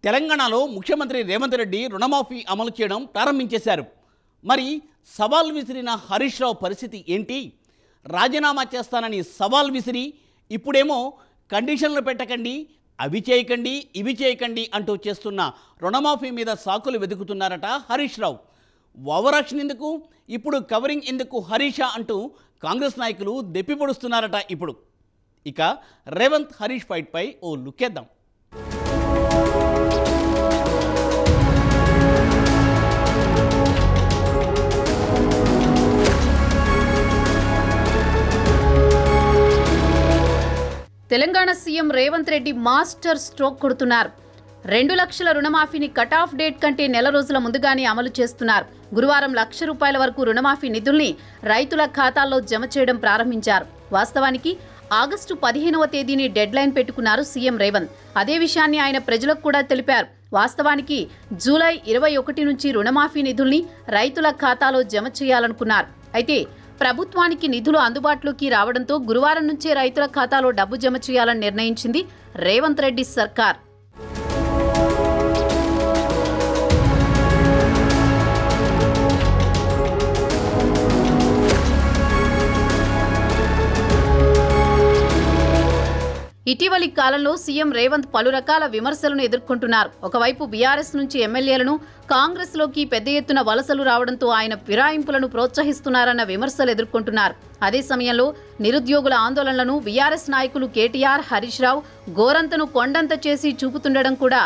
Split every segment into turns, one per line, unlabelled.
తెలంగాణలో ముఖ్యమంత్రి రేవంత్ రెడ్డి రుణమాఫీ అమలు చేయడం ప్రారంభించేశారు. మరి సవాల్ విసిరిన హరీష్ రావు పరిస్థితి ఏంటి? రాజీనామా చేస్తానని సవాల్ విసిరి ఇప్పుడేమో కండిషన్లు పెట్టకండి, అవి చేయకండి, ఇవి చేయకండి అంటూ చేస్తున్న రుణమాఫీ మీద సాకులు వెతుకుతున్నారట హరీష్ రావు. ఓవరాక్షన్ ఎందుకు, ఇప్పుడు కవరింగ్ ఎందుకు హరీషా అంటూ కాంగ్రెస్ నాయకులు దెప్పిపొడుస్తున్నారట. ఇప్పుడు ఇక రేవంత్ హరీష్ ఫైట్పై ఓ లుక్కేద్దాం.
Telangana CM Revanth Reddy master stroke కొడుతున్నారు. 2 లక్షల రుణమాఫీని కట్ ఆఫ్ డేట్ కంటే నెల రోజుల ముందుగానే అమలు చేస్తున్నారు. గురువారం ₹1,00,000 వరకు రుణమాఫీ నిధుల్ని రైతుల ఖాతాల్లో జమ చేయడం ప్రారంభించారు. వాస్తవానికి ఆగస్టు 15వ తేదీని డెడ్ లైన్ పెట్టుకున్నారు సీఎం రేవంత్. అదే విషయాన్ని ఆయన ప్రజలకు కూడా తెలిపారు. వాస్తవానికి జూలై 21 నుంచి రుణమాఫీ నిధుల్ని రైతుల ఖాతాలో జమ చేయాలనుకున్నారు. అయితే ప్రభుత్వానికి నిధులు అందుబాటులోకి రావడంతో గురువారం నుంచే రైతుల ఖాతాలో డబ్బు జమ చేయాలని నిర్ణయించింది రేవంత్ రెడ్డి సర్కార్. ఇటీవలి కాలంలో సీఎం రేవంత్ పలు రకాల విమర్శలను ఎదుర్కొంటున్నారు. ఒకవైపు బీఆర్ఎస్ నుంచి ఎమ్మెల్యేలను కాంగ్రెస్లోకి పెద్ద ఎత్తున వలసలు రావడంతో ఆయన ఫిరాయింపులను ప్రోత్సహిస్తున్నారన్న విమర్శలు ఎదుర్కొంటున్నారు. అదే సమయంలో నిరుద్యోగుల ఆందోళనలను బీఆర్ఎస్ నాయకులు కేటీఆర్, హరీష్ రావు గోరంతను కొండంత చేసి చూపుతుండడం కూడా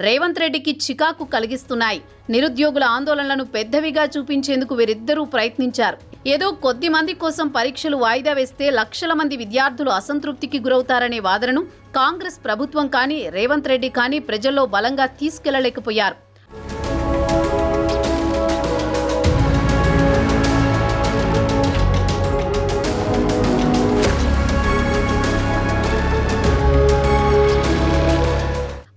రేవంత్ రెడ్డికి చికాకు కలిగిస్తున్నాయి. నిరుద్యోగుల ఆందోళనలను పెద్దవిగా చూపించేందుకు వీరిద్దరూ ప్రయత్నించారు. ఏదో కొద్ది మంది కోసం పరీక్షలు వాయిదా వేస్తే లక్షల మంది విద్యార్థులు అసంతృప్తికి గురవుతారనే వాదనను కాంగ్రెస్ ప్రభుత్వం కానీ రేవంత్ రెడ్డి కానీ ప్రజల్లో బలంగా తీసుకెళ్లలేకపోయారు.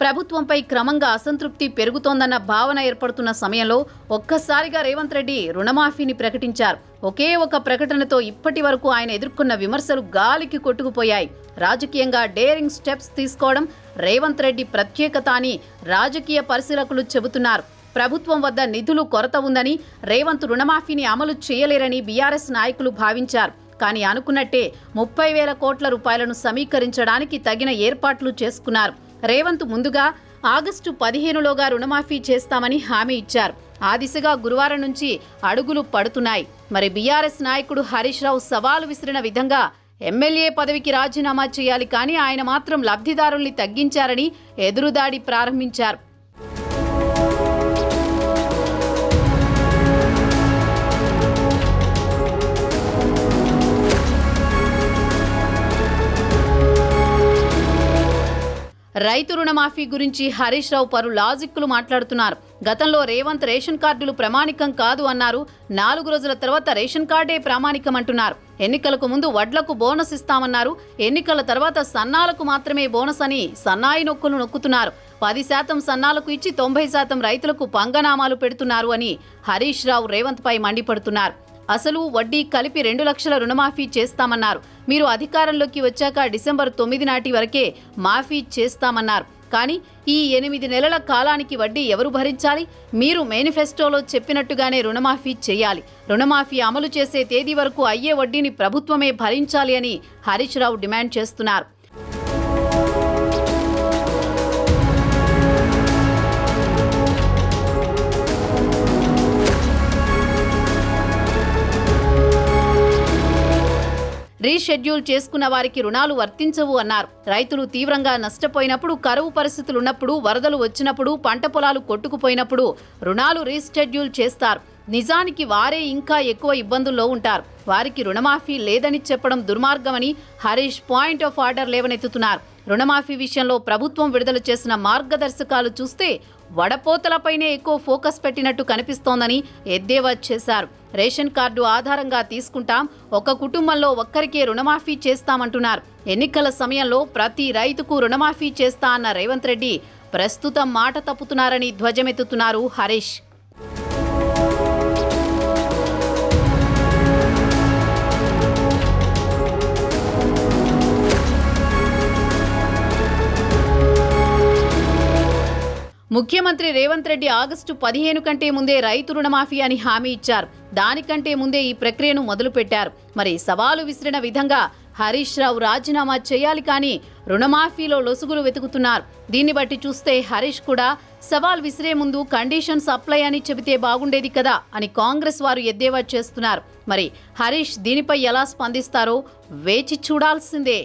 ప్రభుత్వంపై క్రమంగా అసంతృప్తి పెరుగుతోందన్న భావన ఏర్పడుతున్న సమయంలో ఒక్కసారిగా రేవంత్ రెడ్డి రుణమాఫీని ప్రకటించారు. ఒకే ఒక ప్రకటనతో ఇప్పటి వరకు ఆయన ఎదుర్కొన్న విమర్శలు గాలికి కొట్టుకుపోయాయి. రాజకీయంగా డేరింగ్ స్టెప్స్ తీసుకోవడం రేవంత్ రెడ్డి ప్రత్యేకత అని రాజకీయ పరిశీలకులు చెబుతున్నారు. ప్రభుత్వం వద్ద నిధులు కొరత ఉందని, రేవంత్ రుణమాఫీని అమలు చేయలేరని బీఆర్ఎస్ నాయకులు భావించారు. కానీ అనుకున్నట్టే 30,000 కోట్ల రూపాయలను సమీకరించడానికి తగిన ఏర్పాట్లు చేసుకున్నారు. రేవంత్ ముందుగా ఆగస్టు 15లోగా రుణమాఫీ చేస్తామని హామీ ఇచ్చారు. ఆ దిశగా గురువారం నుంచి అడుగులు పడుతున్నాయి. మరి బీఆర్ఎస్ నాయకుడు హరీష్ రావు సవాలు విసిరిన విధంగా ఎమ్మెల్యే పదవికి రాజీనామా చేయాలి, కానీ ఆయన మాత్రం లబ్ధిదారుల్ని తగ్గించారని ఎదురుదాడి ప్రారంభించారు. రైతు రుణమాఫీ గురించి హరీష్ రావు పలు లాజిక్లు మాట్లాడుతున్నారు. గతంలో రేవంత్ రేషన్ కార్డులు ప్రామాణికం కాదు అన్నారు. 4 రోజుల తర్వాత రేషన్ కార్డే ప్రామాణికం అంటున్నారు. ఎన్నికలకు ముందు వడ్లకు బోనస్ ఇస్తామన్నారు. ఎన్నికల తర్వాత సన్నాలకు మాత్రమే బోనస్ అని సన్నాయి నొక్కులు నొక్కుతున్నారు. 10% సన్నాలకు ఇచ్చి 90% రైతులకు పంగనామాలు పెడుతున్నారు అని హరీష్ రావు రేవంత్ పై మండిపడుతున్నారు. అసలు వడ్డీ కలిపి 2 లక్షల రుణమాఫీ చేస్తామన్నారు. మీరు అధికారంలోకి వచ్చాక డిసెంబర్ 9 నాటి వరకే మాఫీ చేస్తామన్నారు. కానీ ఈ 8 నెలల కాలానికి వడ్డీ ఎవరు భరించాలి? మీరు మేనిఫెస్టోలో చెప్పినట్టుగానే రుణమాఫీ చేయాలి. రుణమాఫీ అమలు చేసే తేదీ వరకు అయ్యే వడ్డీని ప్రభుత్వమే భరించాలి అని హరీష్ రావు డిమాండ్ చేస్తున్నారు. రీషెడ్యూల్ చేసుకున్న వారికి రుణాలు వర్తించవు అన్నారు. రైతులు తీవ్రంగా నష్టపోయినప్పుడు, కరువు పరిస్థితులున్నప్పుడు, వరదలు వచ్చినప్పుడు, పంట పొలాలు కొట్టుకుపోయినప్పుడు రుణాలు రీషెడ్యూల్ చేస్తారు. నిజానికి వారే ఇంకా ఎక్కువ ఇబ్బందుల్లో ఉంటారు. వారికి రుణమాఫీ లేదని చెప్పడం దుర్మార్గమని హరీష్ పాయింట్ ఆఫ్ ఆర్డర్ లేవనెత్తుతున్నారు. రుణమాఫీ విషయంలో ప్రభుత్వం విడుదల చేసిన మార్గదర్శకాలు చూస్తే వడపోతలపైనే ఎక్కువ ఫోకస్ పెట్టినట్టు కనిపిస్తోందని ఎద్దేవా చేశారు. రేషన్ కార్డు ఆధారంగా తీసుకుంటాం, ఒక కుటుంబంలో ఒక్కరికే రుణమాఫీ చేస్తామంటున్నారు. ఎన్నికల సమయంలో ప్రతి రైతుకు రుణమాఫీ చేస్తా అన్న రేవంత్ రెడ్డి ప్రస్తుతం మాట తప్పుతున్నారని ధ్వజమెత్తుతున్నారు హరీష్. ముఖ్యమంత్రి రేవంత్ రెడ్డి ఆగస్టు 15 కంటే ముందే రైతు రుణమాఫీ అని హామీ ఇచ్చారు. దానికంటే ముందే ఈ ప్రక్రియను మొదలుపెట్టారు. మరి సవాలు విసిరిన విధంగా హరీష్ రావు రాజీనామా చేయాలి, కానీ రుణమాఫీలో లొసుగులు వెతుకుతున్నారు. దీన్ని బట్టి చూస్తే హరీష్ కూడా సవాల్ విసిరే ముందు కండిషన్స్ అప్లై అని చెబితే బాగుండేది కదా అని కాంగ్రెస్ వారు ఎద్దేవా చేస్తున్నారు. మరి హరీష్ దీనిపై ఎలా స్పందిస్తారో వేచి చూడాల్సిందే.